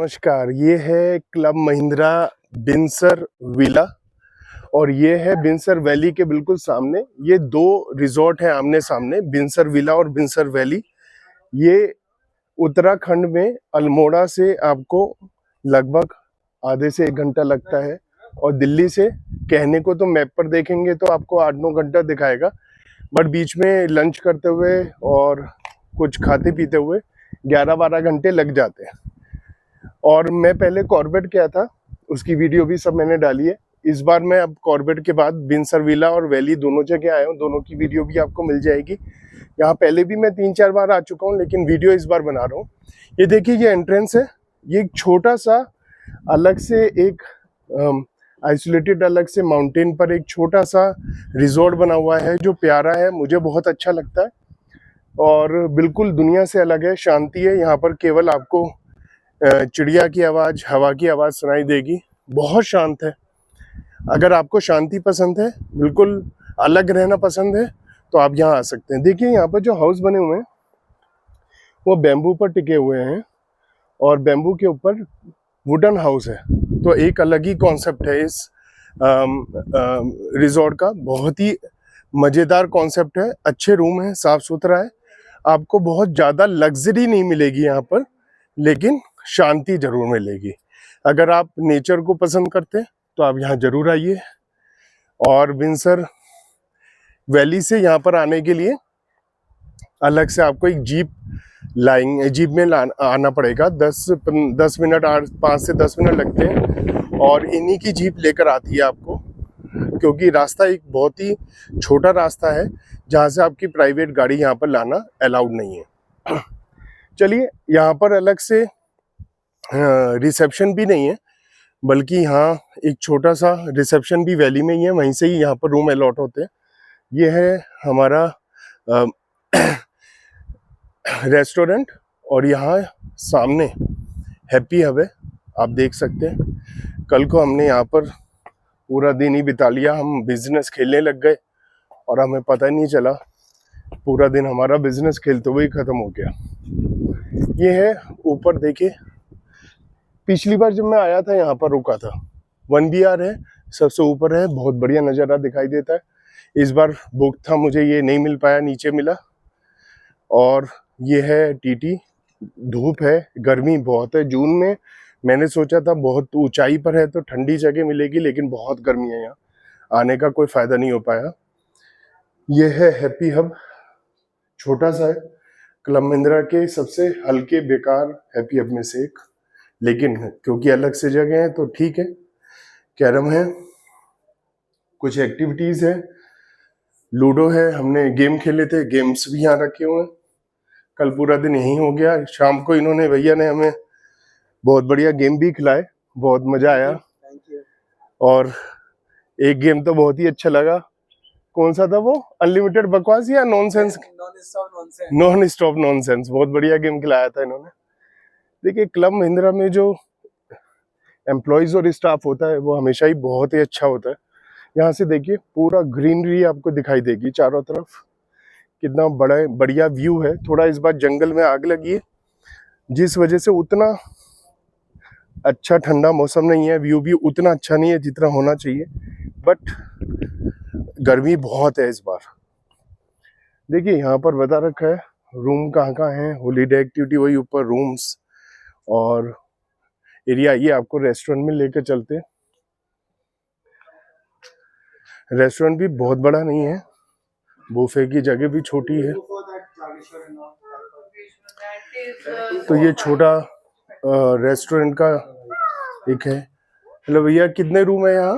नमस्कार, ये है क्लब महिंद्रा बिनसर विला और ये है बिनसर वैली के बिल्कुल सामने। ये दो रिजॉर्ट है आमने सामने, बिनसर विला और बिनसर वैली। ये उत्तराखंड में अल्मोड़ा से आपको लगभग आधे से 1 घंटा लगता है और दिल्ली से कहने को तो मैप पर देखेंगे तो आपको 8-9 घंटा दिखाएगा, बट बीच में लंच करते हुए और कुछ खाते पीते हुए 11-12 घंटे लग जाते हैं। और मैं पहले कॉर्बेट गया था, उसकी वीडियो भी सब मैंने डाली है। इस बार मैं अब कॉर्बेट के बाद बिनसर विला और वैली दोनों जगह आया हूँ, दोनों की वीडियो भी आपको मिल जाएगी। यहाँ पहले भी मैं 3-4 बार आ चुका हूँ, लेकिन वीडियो इस बार बना रहा हूँ। ये देखिए, ये एंट्रेंस है। ये एक छोटा सा अलग से एक आइसोलेटेड अलग से माउंटेन पर एक छोटा सा रिजॉर्ट बना हुआ है जो प्यारा है, मुझे बहुत अच्छा लगता है और बिल्कुल दुनिया से अलग है। शांति है यहाँ पर, केवल आपको चिड़िया की आवाज़, हवा की आवाज़ सुनाई देगी। बहुत शांत है। अगर आपको शांति पसंद है, बिल्कुल अलग रहना पसंद है, तो आप यहाँ आ सकते हैं। देखिए, यहाँ पर जो हाउस बने हुए हैं वो बैम्बू पर टिके हुए हैं और बैम्बू के ऊपर वुडन हाउस है। तो एक अलग ही कॉन्सेप्ट है इस रिजॉर्ट का। बहुत ही मज़ेदार कॉन्सेप्ट है। अच्छे रूम है, साफ सुथरा है। आपको बहुत ज़्यादा लग्जरी नहीं मिलेगी यहाँ पर, लेकिन शांति जरूर मिलेगी। अगर आप नेचर को पसंद करते हैं तो आप यहाँ जरूर आइए। और बिनसर वैली से यहाँ पर आने के लिए अलग से आपको एक जीप जीप में आना पड़ेगा। 10 मिनट 5 से 10 मिनट लगते हैं और इन्हीं की जीप लेकर आती है आपको, क्योंकि रास्ता एक बहुत ही छोटा रास्ता है जहाँ से आपकी प्राइवेट गाड़ी यहाँ पर लाना अलाउड नहीं है। चलिए, यहाँ पर अलग से रिसेप्शन भी नहीं है, बल्कि यहाँ एक छोटा सा रिसेप्शन भी वैली में ही है, वहीं से ही यहाँ पर रूम अलॉट होते हैं। ये है हमारा रेस्टोरेंट और यहाँ सामने हैप्पी हब है, आप देख सकते हैं। कल को हमने यहाँ पर पूरा दिन ही बिता लिया। हम बिजनेस खेलने लग गए और हमें पता ही नहीं चला, पूरा दिन हमारा बिजनेस खेलते हुए ही खत्म हो गया। ये है ऊपर, देखिए, पिछली बार जब मैं आया था यहाँ पर रुका था। 1 BR है, सबसे ऊपर है, बहुत बढ़िया नज़ारा दिखाई देता है। इस बार बुक था, मुझे ये नहीं मिल पाया, नीचे मिला। और ये है टीटी। धूप है, गर्मी बहुत है। जून में मैंने सोचा था बहुत ऊंचाई पर है तो ठंडी जगह मिलेगी, लेकिन बहुत गर्मी है यहाँ, आने का कोई फ़ायदा नहीं हो पाया। ये है हैप्पी हब, छोटा सा है, क्लब महिंद्रा के सबसे हल्के बेकार हैप्पी हब में से एक, लेकिन क्योंकि अलग से जगह है तो ठीक है। कैरम है, कुछ एक्टिविटीज़ है, लूडो है, हमने गेम खेले थे, गेम्स भी यहाँ रखे हुए हैं। कल पूरा दिन यहीं हो गया। शाम को इन्होंने, भैया ने हमें बहुत बढ़िया गेम भी खिलाए, बहुत मज़ा आया। और एक गेम तो बहुत ही अच्छा लगा। कौन सा था वो? अनलिमिटेड बकवास या नॉनसेंस? Non stop nonsense. बहुत बढ़िया गेम खिलाया था इन्होंने। देखिए, क्लब महिंद्रा में जो एम्प्लॉयज़ और स्टाफ होता है वो हमेशा ही बहुत ही अच्छा होता है। यहाँ से देखिए, पूरा ग्रीनरी आपको दिखाई देगी चारों तरफ। कितना बड़ा बढ़िया व्यू है। थोड़ा इस बार जंगल में आग लगी है, जिस वजह से उतना अच्छा ठंडा मौसम नहीं है, व्यू भी उतना अच्छा नहीं है जितना होना चाहिए, बट गर्मी बहुत है इस बार। देखिए, यहाँ पर बता रखा है रूम कहाँ कहाँ है, हॉलीडे एक्टिविटी वही ऊपर रूम्स और एरिया। ये आपको रेस्टोरेंट में लेकर चलते हैं। रेस्टोरेंट भी बहुत बड़ा नहीं है, बुफे की जगह भी छोटी है। तो ये छोटा रेस्टोरेंट का एक है। हेलो भैया, कितने रूम है यहाँ?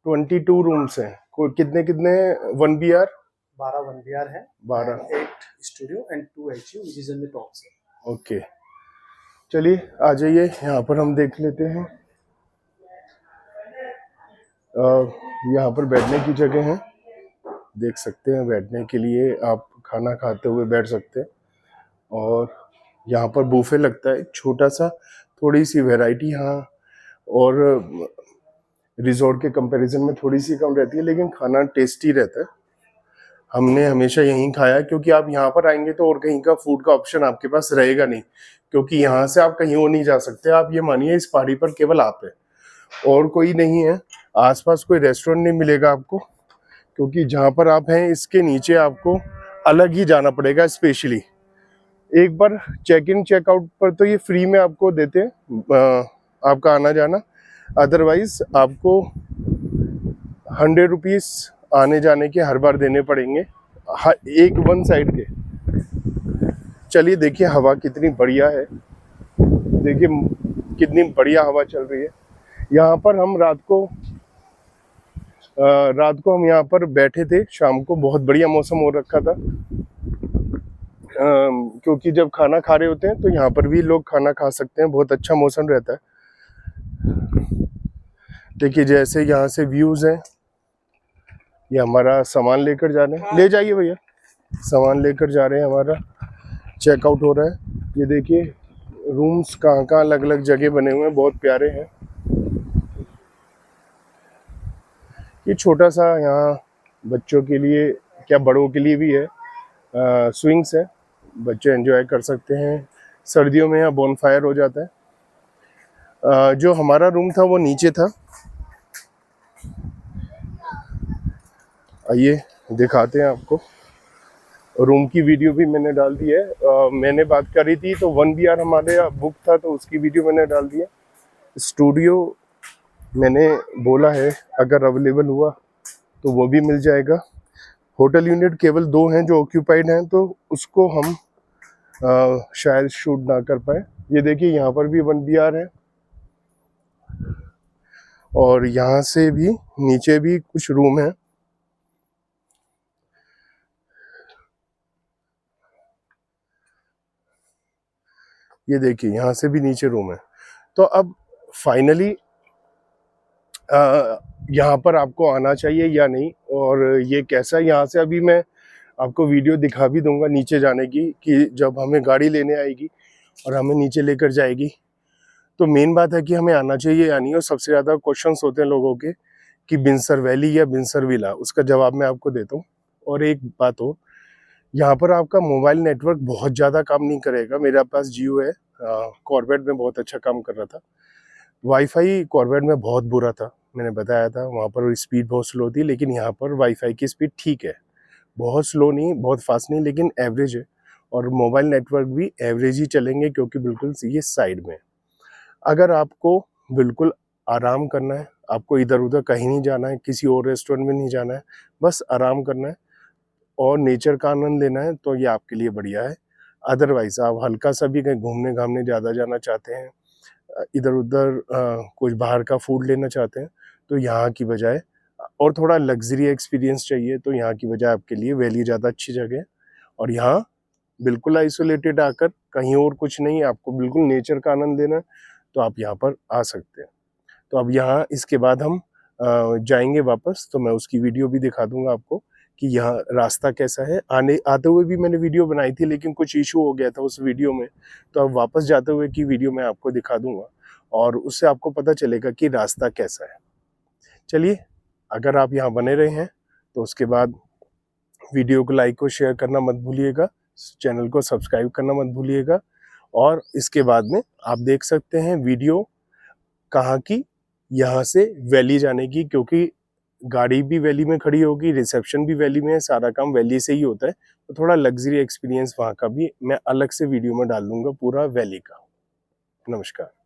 22 रूम्स हैं। कितने कितने? 1 BR? 12 1 BR है, 12, 8 studio and 2 HU which is in the top से। ओके, चलिए आ जाइए, यहाँ पर हम देख लेते हैं। यहाँ पर बैठने की जगह है, देख सकते हैं। बैठने के लिए आप खाना खाते हुए बैठ सकते हैं। और यहाँ पर बूफे लगता है छोटा सा, थोड़ी सी वैरायटी यहाँ और रिजॉर्ट के कंपैरिजन में थोड़ी सी कम रहती है, लेकिन खाना टेस्टी रहता है। हमने हमेशा यहीं खाया, क्योंकि आप यहाँ पर आएंगे तो और कहीं का फूड का ऑप्शन आपके पास रहेगा नहीं, क्योंकि यहाँ से आप कहीं और नहीं जा सकते। आप ये मानिए इस पहाड़ी पर केवल आप है और कोई नहीं है, आसपास कोई रेस्टोरेंट नहीं मिलेगा आपको, क्योंकि जहाँ पर आप हैं इसके नीचे आपको अलग ही जाना पड़ेगा स्पेशली। एक बार चेक इन चेकआउट पर तो ये फ्री में आपको देते हैं आपका आना जाना, अदरवाइज आपको 100 रुपीज़ आने जाने के हर बार देने पड़ेंगे, एक वन साइड के। चलिए देखिए हवा कितनी बढ़िया है, देखिए कितनी बढ़िया हवा चल रही है। यहाँ पर हम रात को हम यहाँ पर बैठे थे, शाम को बहुत बढ़िया मौसम हो रखा था, क्योंकि जब खाना खा रहे होते हैं तो यहाँ पर भी लोग खाना खा सकते हैं, बहुत अच्छा मौसम रहता है। देखिए जैसे यहाँ से व्यूज हैं, ये हमारा सामान लेकर जा रहे हैं, ले जाइए भैया, सामान लेकर जा रहे हैं, हमारा चेकआउट हो रहा है। ये देखिए रूम्स कहाँ कहाँ अलग अलग जगह बने हुए हैं, बहुत प्यारे हैं। ये छोटा सा यहाँ बच्चों के लिए क्या बड़ों के लिए भी है, स्विंग्स है, बच्चे एंजॉय कर सकते हैं। सर्दियों में यहाँ बोनफायर हो जाता है। जो हमारा रूम था वो नीचे था, आइए दिखाते हैं आपको। रूम की वीडियो भी मैंने डाल दी है। मैंने बात करी थी तो 1 BR हमारे यहाँ बुक था, तो उसकी वीडियो मैंने डाल दी है। स्टूडियो मैंने बोला है अगर अवेलेबल हुआ तो वो भी मिल जाएगा। होटल यूनिट केवल 2 हैं जो ऑक्यूपाइड हैं, तो उसको हम शायद शूट ना कर पाए। ये देखिए यहाँ पर भी 1 BR है, और यहाँ से भी नीचे भी कुछ रूम है। ये देखिए यहाँ से भी नीचे रूम है। तो अब फाइनली यहाँ पर आपको आना चाहिए या नहीं, और ये कैसा, यहाँ से अभी मैं आपको वीडियो दिखा भी दूंगा नीचे जाने की, कि जब हमें गाड़ी लेने आएगी और हमें नीचे लेकर जाएगी। तो मेन बात है कि हमें आना चाहिए या नहीं। और सबसे ज़्यादा क्वेश्चंस होते हैं लोगों के कि बिनसर वैली या बिनसर विला, उसका जवाब मैं आपको देता हूँ। और एक बात और, यहाँ पर आपका मोबाइल नेटवर्क बहुत ज़्यादा काम नहीं करेगा। मेरे पास जियो है, कॉर्बेट में बहुत अच्छा काम कर रहा था। वाईफाई कॉर्बेट में बहुत बुरा था, मैंने बताया था, वहाँ पर स्पीड बहुत स्लो थी, लेकिन यहाँ पर वाईफाई की स्पीड ठीक है, बहुत स्लो नहीं, बहुत फास्ट नहीं, लेकिन एवरेज है। और मोबाइल नेटवर्क भी एवरेज ही चलेंगे, क्योंकि बिल्कुल ये साइड में। अगर आपको बिल्कुल आराम करना है, आपको इधर उधर कहीं नहीं जाना है, किसी और रेस्टोरेंट में नहीं जाना है, बस आराम करना है और नेचर का आनंद लेना है, तो ये आपके लिए बढ़िया है। अदरवाइज आप हल्का सा भी कहीं घूमने घामने ज़्यादा जाना चाहते हैं, इधर उधर कुछ बाहर का फूड लेना चाहते हैं, तो यहाँ की बजाय, और थोड़ा लग्जरी एक्सपीरियंस चाहिए, तो यहाँ की बजाय आपके लिए वैली ज़्यादा अच्छी जगह है। और यहाँ बिल्कुल आइसोलेटेड आकर, कहीं और कुछ नहीं, आपको बिल्कुल नेचर का आनंद लेना है, तो आप यहाँ पर आ सकते हैं। तो अब यहाँ इसके बाद हम जाएंगे वापस, तो मैं उसकी वीडियो भी दिखा दूंगा आपको कि यहाँ रास्ता कैसा है। आते हुए भी मैंने वीडियो बनाई थी, लेकिन कुछ इशू हो गया था उस वीडियो में, तो अब वापस जाते हुए की वीडियो मैं आपको दिखा दूंगा, और उससे आपको पता चलेगा कि रास्ता कैसा है। चलिए, अगर आप यहाँ बने रहे हैं तो उसके बाद वीडियो को लाइक और शेयर करना मत भूलिएगा, चैनल को सब्सक्राइब करना मत भूलिएगा। और इसके बाद में आप देख सकते हैं वीडियो कहाँ की, यहाँ से वैली जाने की, क्योंकि गाड़ी भी वैली में खड़ी होगी, रिसेप्शन भी वैली में है, सारा काम वैली से ही होता है। तो थोड़ा लग्जरी एक्सपीरियंस वहाँ का भी मैं अलग से वीडियो में डाल दूंगा, पूरा वैली का। नमस्कार।